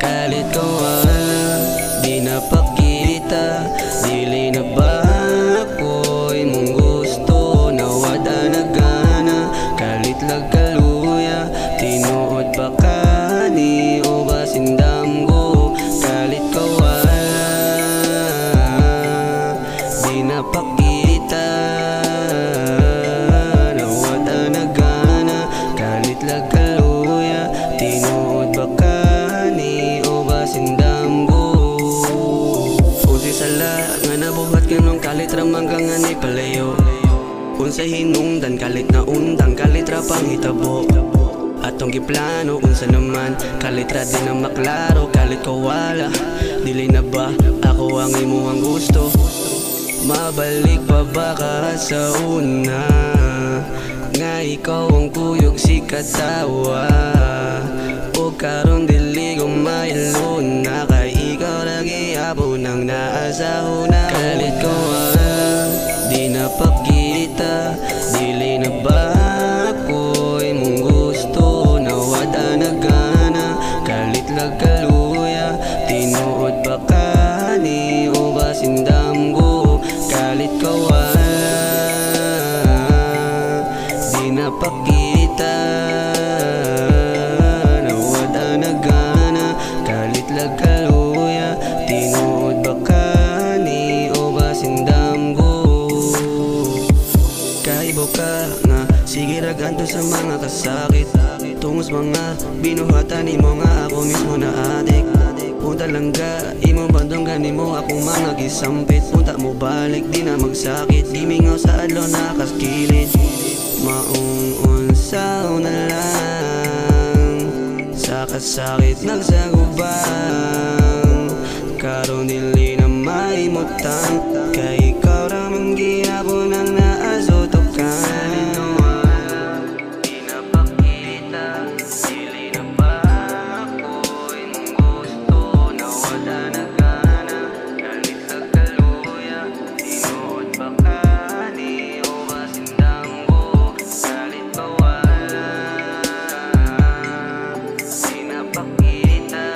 Kalit ko di napakita, dili na ba ako'y mong gusto, nawada na gana, kalit lag kaluya, tinuod pa kani o basindam ko. Kalit ko di napakita, nawada na gana, kalit lag kaluya, tinuod pa kani sindam ko. Unsi sala nga nabuhat kanong kalit ramang kang nga ni palayo, unsa hinungdan kalit na undang, kalit ra pang hitabo atong giplano, unsa naman kalit ra din ang maklaro. Kalit ko wala, dili na ba ako ang imo ang gusto, mabalik pa ba ka sa una nga ikaw ang kuyog si katawa, o karon dili ko mailuna kay ikaw lagi abo nang naasa una. Kalit ko di napakita, dili na ba ako'y mong gusto, nawada na gana, kalit lag kaluya, tinuod pa kani o basindam ko. Kalit ko di napakita, nawada na gana, kalit lag kaluya, tinuod ba kani o basindam ko. Kaibo ka nga, sige raganto sa mga kasakit, tungos mga binuhatan imo nga ako mismo na adik. Punta lang ka, imo bandong ganimo akong mga gisampit, punta mo balik di na magsakit, di mingaw sa adlaw nakaskilid, maong unsaw na lang sa kasakit nagsagubang, karon dili na maimutang kay ikaw ramang gihapon ang naasutukan. Di napakita, dili na ba ako'y mong gusto, nawada na gana, kalit lag kaluya, tinuod pa kani o basindam ko. Kalit pa di napakita,